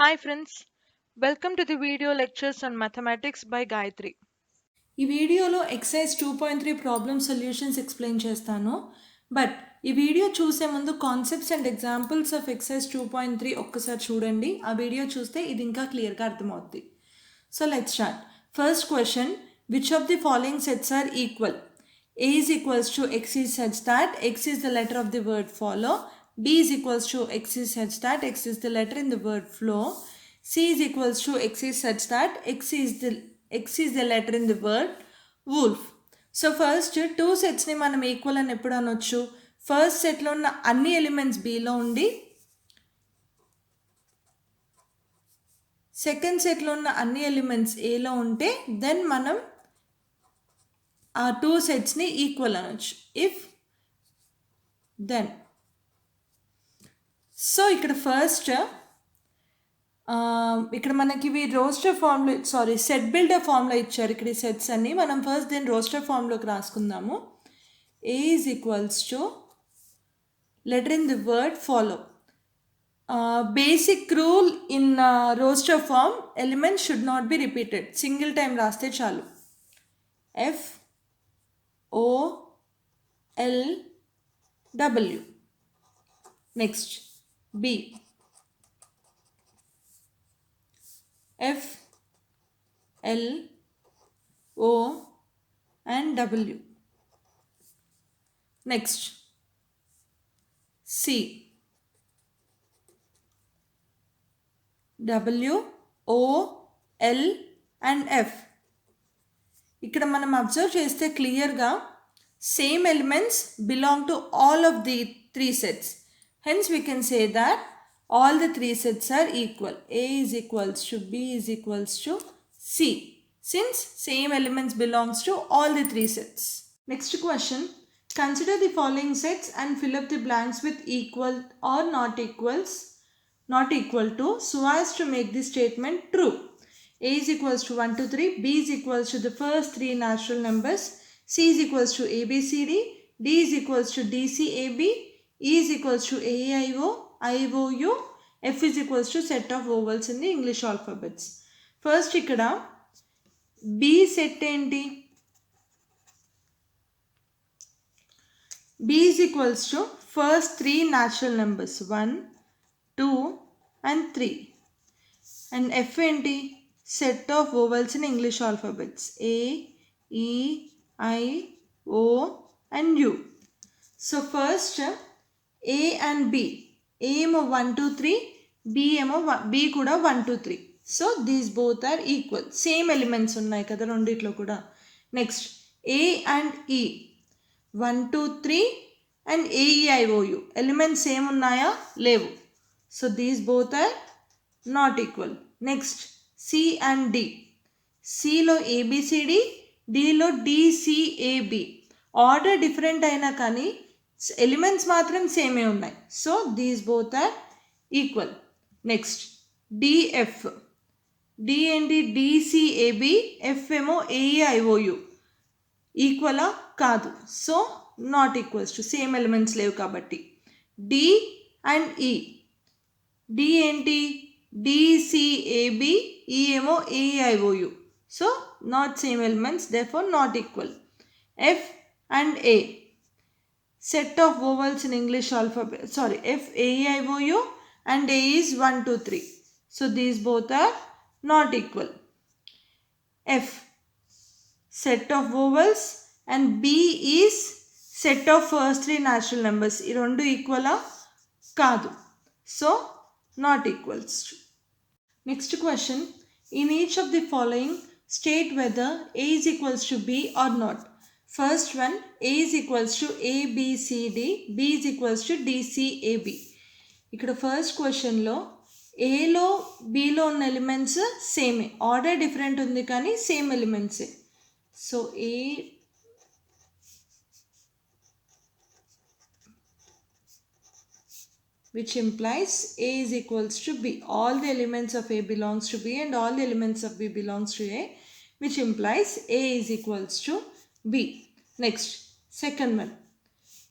Hi friends, welcome to the video lectures on mathematics by Gayatri. ఈ వీడియోలో exercise 2.3 problem solutions explain చేస్తాను. But ఈ video చూసే ముందు concepts and examples of exercise 2.3 ఒక్కసారి చూడండి. ఆ వీడియో చూస్తే ఇది ఇంకా క్లియర్గా అర్థమవుద్ది. So let's start. First question, which of the following sets are equal? A is equals to x is such that x is the letter of the word follow. B is equals to x is such that x is the letter in the word flow. C is equals to x is such that x is the letter in the word wolf. So first two సెట్స్ని మనం equal అని ఎప్పుడు అనొచ్చు? First సెట్లో ఉన్న అన్ని elements బీలో ఉండి second సెట్లో ఉన్న అన్ని ఎలిమెంట్స్ ఏలో ఉంటే దెన్ మనం ఆ టూ సెట్స్ని ఈక్వల్ అనొచ్చు. ఇఫ్ దెన్ సో ఇక్కడ ఫస్ట్ ఇక్కడ మనకి ఇవి రోస్టర్ ఫామ్లో సెట్ బిల్డర్ ఫామ్లో ఇచ్చారు. ఇక్కడ ఈ సెట్స్ అన్ని మనం ఫస్ట్ దీన్ని రోస్టర్ ఫామ్లోకి రాసుకుందాము. A is equals to letter in the word follow. Basic rule in roster form, elements should not be repeated. Single time రాస్తే చాలు. F O L W. Next B F, L, O and W. Next, C, W, O, L and F. ఇక్కడ మనం observe చేస్తే క్లియర్గా same elements belong to all of the three sets. Hence we can say that all the three sets are equal. A is equals to B is equals to C, since same elements belongs to all the three sets. Next question, consider the following sets and fill up the blanks with equal or not equal to so as to make the statement true. A is equals to 1 to 3, B is equals to the first three natural numbers, C is equals to ABCD, D is equals to DCAB, E is equals to AIO, IOU, F is equals to set of vowels in the English alphabets. First ఇక్కడ B set ఏంటి? B is equals to first three natural numbers 1, 2 and 3. And F ఏంటి? Set of vowels in English alphabets A, E, I, O and U. So first A and B, A ఏమో 1 2 3, B ఏమో B కూడా 1 2 3. So these both are equal. Same elements ఉన్నాయి కదా రెండిట్లో కూడా. Next A and E 1 2 3 and AEIOU elements same ఉన్నాయా? లేవు. So these both are not equal. Next C and D, Cలో ABCD, Dలో DCAB. ఆర్డర్ డిఫరెంట్ అయినా కానీ ఎలిమెంట్స్ మాత్రం సేమే ఉన్నాయి. So these both are equal. Next DF, D ఏంటి? డిసిఏబి, ఎఫ్ ఏమో ఏఈఐఓయు. ఈక్వలా? కాదు. So not equals to, same elements లేవు కాబట్టి. డి అండ్ ఈ, డి ఏంటి? డిసిఏబి, ఈ ఏమో AEIOU. So not same elements, therefore not equal. F and A, set of vowels in English alphabet, F, A, E, I, O, U and A is 1 2 3. So these both are not equal. F, set of vowels and B is set of first three natural numbers. ఈ రెండు ఈక్వలా? కాదు. So not equals to. Next question, in each of the following state whether A is equals to B or not. First one, A is equals to ABCD, B is equals to DCAB. ఇక్కడ first క్వశ్చన్లో ఏలో బీలో ఉన్న elements సేమే, order different ఉంది కానీ same ఎలిమెంట్సే. So A which implies A is equals to B. All the elements of A belongs to B and all the elements of B belongs to A, which implies A is equals to B. Next, second one,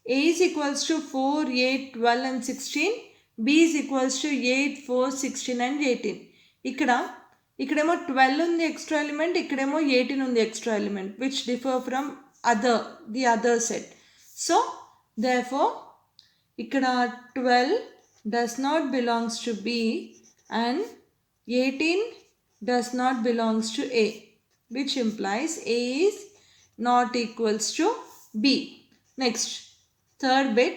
A is equals to 4, 8, 12 and 16. b is equals to 8, 4, 16 and 18. ఇక్కడేమో 12 ఉంది extra element, ఇక్కడేమో 18 ఉంది extra element, which differ from the other set. So therefore ఇక్కడ 12 does not belongs to b and 18 does not belongs to a, which implies a is not equals to b. Next, third bit,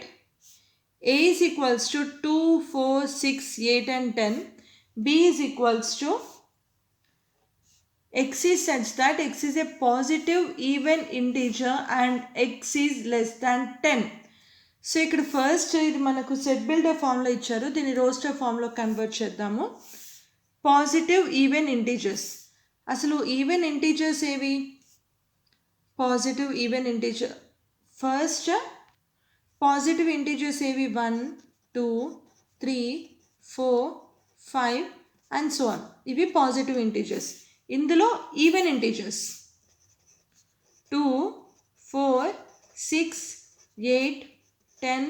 a is equals to 2, 4, 6, 8 and 10. b is equals to x is such that x is a positive even integer and x is less than 10. So ఇక్కడ first ఇది మనకు set builder ఫామ్లో ఇచ్చారు, దీన్ని roster ఫామ్లో convert చేద్దాము. Positive even integers. అసలు even integers ఏవి? Positive even integer first positive integers ఏవి? 1, 2, 3, 4, 5 అండ్ సో ఆన్. ఇవి పాజిటివ్ ఇంటీజర్స్. ఇందులో even integers 2, 4, 6, 8, 10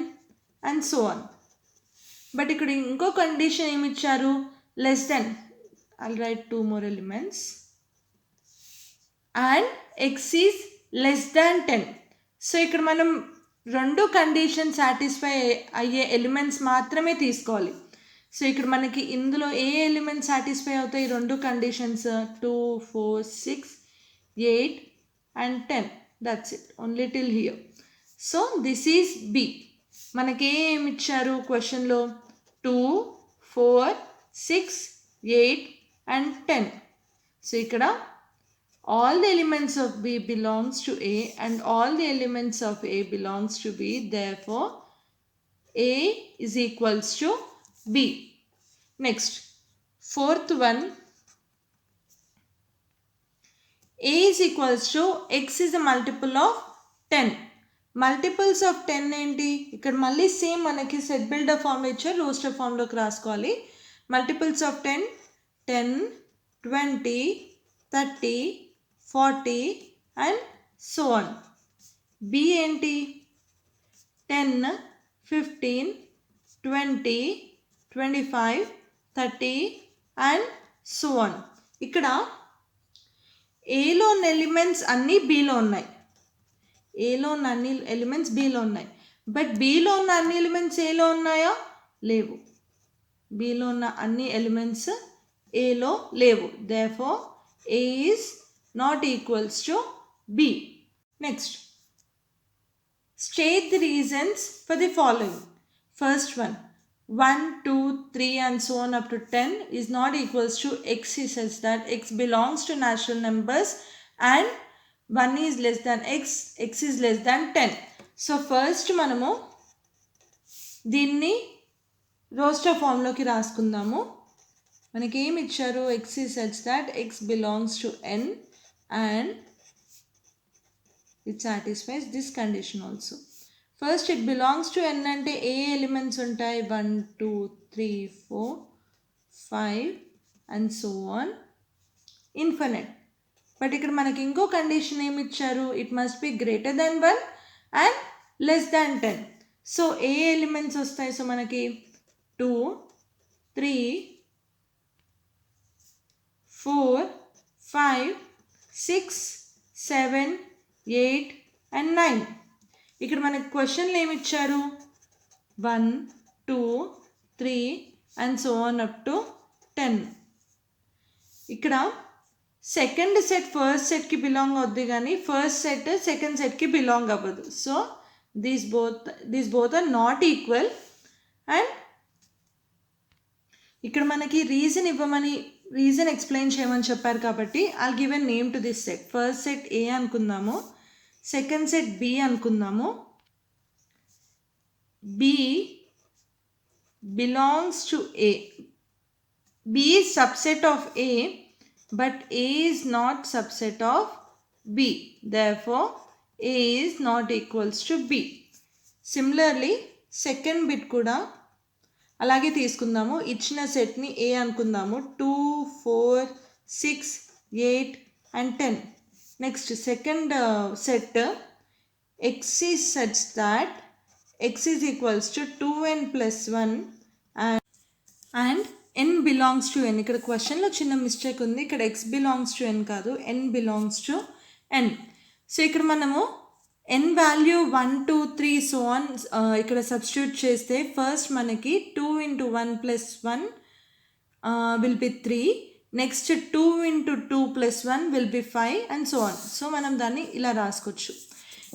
and so on. But ఇక్కడ ఇంకో కండిషన్ ఏమి ఇచ్చారు? Less than. I'll right 2 more elements and x is less than 10. So ఇక్కడ మనం రెండు కండిషన్ సాటిస్ఫై అయ్యే ఎలిమెంట్స్ మాత్రమే తీసుకోవాలి. సో ఇక్కడ మనకి ఇందులో ఏ ఎలిమెంట్ సాటిస్ఫై అవుతాయి? రెండు conditions 2, 4, 6, 8 and 10. That's it, only till here. So this is B. మనకి ఏమి ఇచ్చారు క్వశ్చన్లో? 2, 4, 6, 8 and 10. సో ఇక్కడ all the elements of b belongs to a and all the elements of a belongs to b. Therefore a is equals to b. Next, fourth one, a is equals to x is a multiple of 10. Multiples of 10 ఏంటి? ఇక్కడ మళ్ళీ same మనకి set builder ఫామ్లో ఇచ్చారు, roster ఫామ్లోకి రాసుకోవాలి. Multiples of 10, 10, 20, 30, 40 and so on. B ఏంటి? 10, 15, 20, 25, 30 and so on. ఇక్కడ ఏలో ఉన్న ఎలిమెంట్స్ అన్నీ బీలో ఉన్నాయి, ఏలో ఉన్న అన్ని ఎలిమెంట్స్ బీలో ఉన్నాయి. బట్ బీలో ఉన్న అన్ని ఎలిమెంట్స్ ఏలో ఉన్నాయా? లేవు. బీలో ఉన్న అన్ని ఎలిమెంట్స్ ఏలో లేవు. Therefore A is not equals to be. Next, state the reasons for the following. First one, 1, 2, 3 and so on up to 10 is not equals to x is such that x belongs to natural numbers and 1 is less than x, x is less than 10. So first మనము దీన్ని roster ఫామ్లోకి రాసుకుందాము. మనకి ఏమి ఇచ్చారు? x is such that x belongs to n and it satisfies this condition also. First it belongs to n అంటే ఏ elements ఉంటాయి? 1, 2, 3, 4, 5 and so on, infinite. But ఇక్కడ మనకి ఇంకో కండిషన్ ఏమి ఇచ్చారు? It must be greater than 1 and less than 10. So A elements వస్తాయి? So మనకి 2, 3, 4, 5, 6, 7, 8 and 9. ఇక్కడ మనకి క్వశ్చన్లు ఏమి ఇచ్చారు? 1, 2, 3 and so on up to 10. ఇక్కడ సెకండ్ సెట్ ఫస్ట్ సెట్కి బిలాంగ్ అవుద్ది కానీ ఫస్ట్ సెట్ సెకండ్ సెట్కి బిలాంగ్ అవ్వదు. So these both are not equal. And ఇక్కడ మనకి రీజన్ ఎక్స్ప్లెయిన్ చేయమని చెప్పారు కాబట్టి I'll give a name to this set. First set A అనుకుందాము, సెకండ్ సెట్ బి అనుకుందాము. B belongs to A. B is subset of A but a is not subset of b. Therefore a is not equals to b. Similarly second bit కూడా అలాగే తీసుకుందాము. ఇచ్చిన సెట్ని a అనుకుందాము. 2, 4, 6, 8 and 10. Next second set x is such that x is equals to 2n plus 1 and n belongs to n. ఇక్కడ క్వశ్చన్లో చిన్న mistake ఉంది. ఇక్కడ x బిలాంగ్స్ టు n కాదు, n belongs to n. So ఇక్కడ మనము n వాల్యూ 1 2 3 సో ఆన్ ఇక్కడ substitute చేస్తే ఫస్ట్ మనకి 2 into 1 plus 1 will be 3. Next 2 into 2 plus 1 will be 5 and so on. So మనం దాన్ని ఇలా రాసుకోవచ్చు.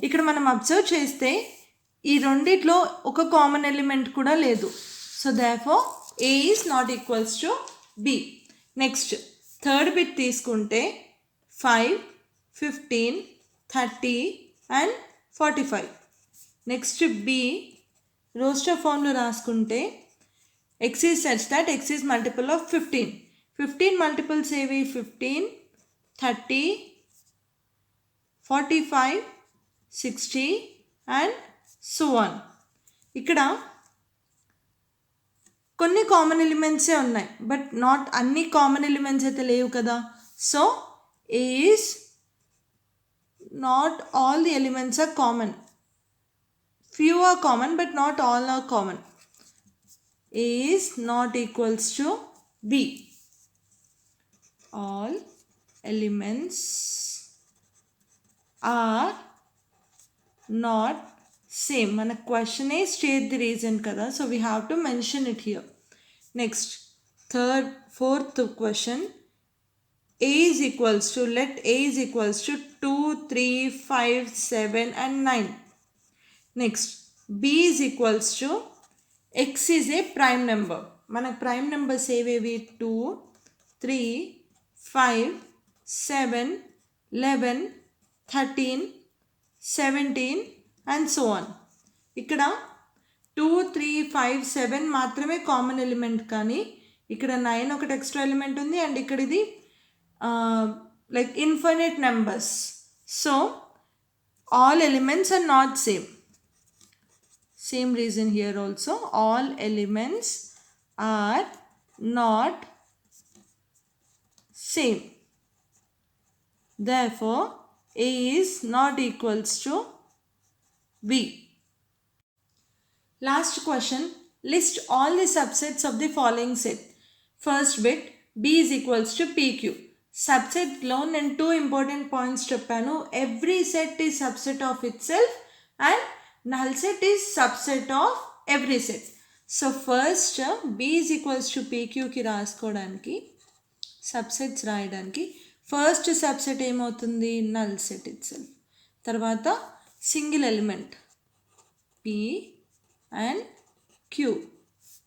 ఇక్కడ మనం అబ్జర్వ్ చేస్తే ఈ రెండిట్లో ఒక కామన్ ఎలిమెంట్ కూడా లేదు. So therefore A is not equals to B. Next third bit తీసుకుంటే 5, 15, 30 and 45. నెక్స్ట్ B రోస్టర్ ఫామ్లో రాసుకుంటే x is such that x is multiple of 15. 15 multiples ఏవి 15, 30, 45, 60 and so on. ఇక్కడ కొన్ని కామన్ ఎలిమెంట్సే ఉన్నాయి, బట్ నాట్ అన్ని కామన్ ఎలిమెంట్స్ అయితే లేవు కదా. So A is not all the elements are common. Few are common but not all are common. A is not equals to B. All elements are not same. మన question A state the reason కదా, so we have to mention it here. Next fourth question. A is equals to, let A is equals to 2, 3, 5, 7 and 9. Next B is equals to, x is a prime number. మనకు prime numbers ఏవేవి 2, 3, 5, 7, 11, 13, 17 and so on. ఇక్కడ 2, 3, 5, 7 మాత్రమే common element, కానీ ఇక్కడ 9 ఒకటి extra element ఉంది and ఇక్కడ ఇది like infinite numbers. So all elements are not same. Same reason here also, all elements are not same. Therefore A is not equals to B. Last question, list all the subsets of the following set. First bit, B is equals to PQ. Subset లో నేను 2 important points చెప్పాను. Every set is subset of itself and null set is subset of every set. So first B is equals to PQ కి రాసుకోవడానికి, subsets రాయడానికి first subset ఏమవుతుంది, null set it self. తర్వాత single element P and Q.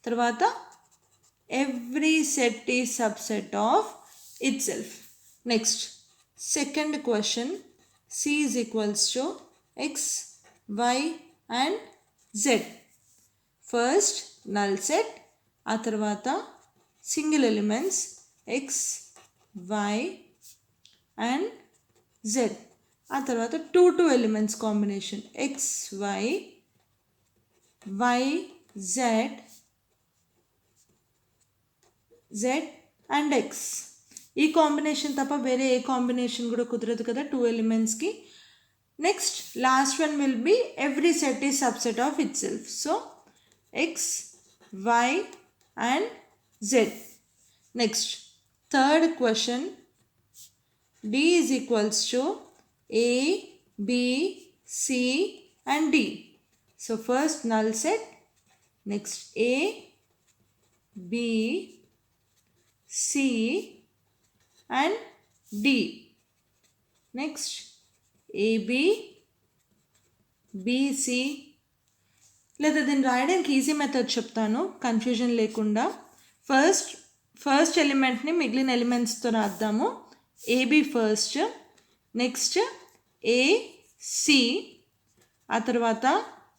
తర్వాత every set is subset of it self. Next second question, C is equals to X, Y and Z. First null set, ఆ తర్వాత single elements X, Y and Z, ఆ తర్వాత 2 elements combination X, Y, Y, Z, Z and X. ఈ combination తప్ప వేరే ఏ combination కూడా కుదరదు కదా 2 ఎలిమెంట్స్కి. Next last one will be every set is subset of it self. So X, Y and Z. Next third question, D is equals to A, B, C and D. So first null set, next A, B, C and D. Next AB, BC. లేదా దీన్ని రాయడానికి easy method చెప్తాను confusion లేకుండా. First ఎలిమెంట్ని మిగిలిన ఎలిమెంట్స్తో రాద్దాము. A B first, next A C, ఆ తర్వాత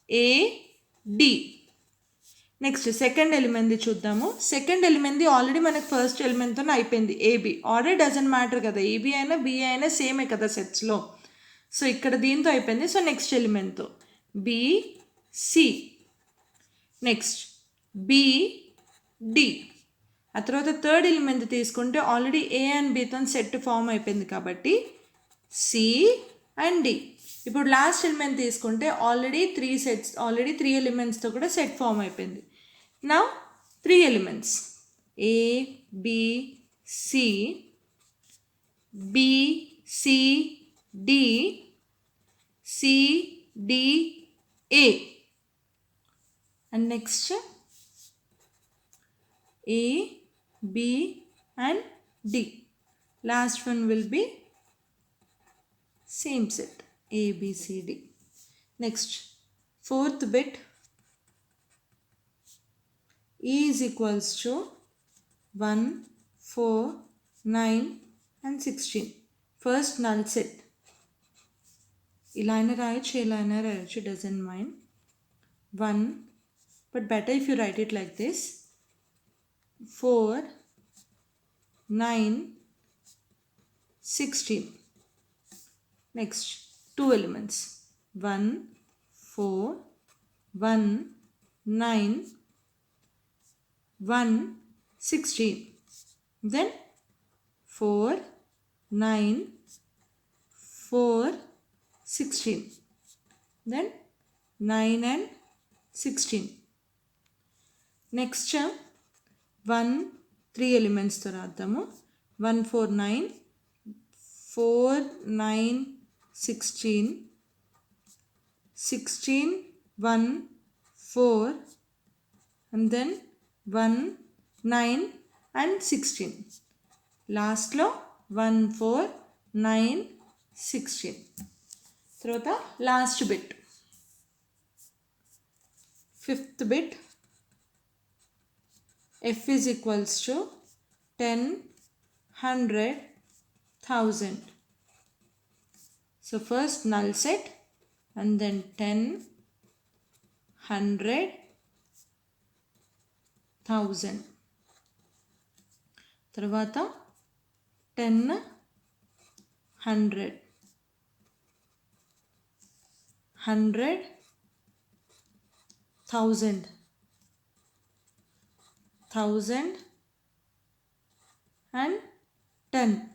ఏడి. నెక్స్ట్ సెకండ్ ఎలిమెంట్ది చూద్దాము. సెకండ్ ఎలిమెంట్ది ఆల్రెడీ మనకు ఫస్ట్ ఎలిమెంట్తో అయిపోయింది ఏబి. ఆర్డర్ డజంట్ మ్యాటర్ కదా, ఏబి అయినా బిఏ అయినా సేమే కదా సెట్స్లో. సో ఇక్కడ దీంతో అయిపోయింది. సో నెక్స్ట్ ఎలిమెంట్తో బిసి, నెక్స్ట్ బిడి. ఆ తర్వాత థర్డ్ ఎలిమెంట్ తీసుకుంటే ఆల్రెడీ ఏ అండ్ బితో సెట్ ఫామ్ అయిపోయింది కాబట్టి సి అండ్ డి. ఇప్పుడు లాస్ట్ ఎలిమెంట్ తీసుకుంటే ఆల్రెడీ 3 ఎలిమెంట్స్తో కూడా సెట్ ఫామ్ అయిపోయింది. Now Three elements A, B, C, B, C, D, C, D, A. And next A, B and D. Last one will be same set A, B, C, D. Next, fourth bit E is equals to 1, 4, 9 and 16. First null set. Eliner రాయొచ్చు doesn't mind. 1, but better if you write it like this. 4, 9, 16. Next, two elements. 1, 4, 1, 9, 1, 16. Then 4, 9, 4, 16. Then 9 and 16. Next 1, 3 elements తో రాద్దాము. 1, 4, 9, 4, 9, 16, 16, 1, 4 and then 1, 9 and 16. Last లో 1, 4, 9, 16. తర్వాత last bit fifth bit F is equals to 10, 100, 1000. So first null set and then 10, 100, 1000. తర్వాత 10, 100, 100, 1000, 1000 and 10.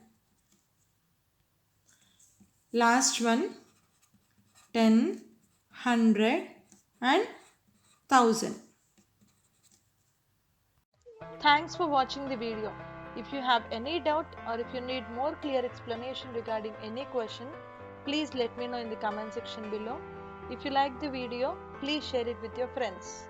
Last one 10, 100 and 1000. Thanks for watching the video. If you have any doubt or if you need more clear explanation regarding any question, please let me know in the comment section below. If you like the video, please share it with your friends.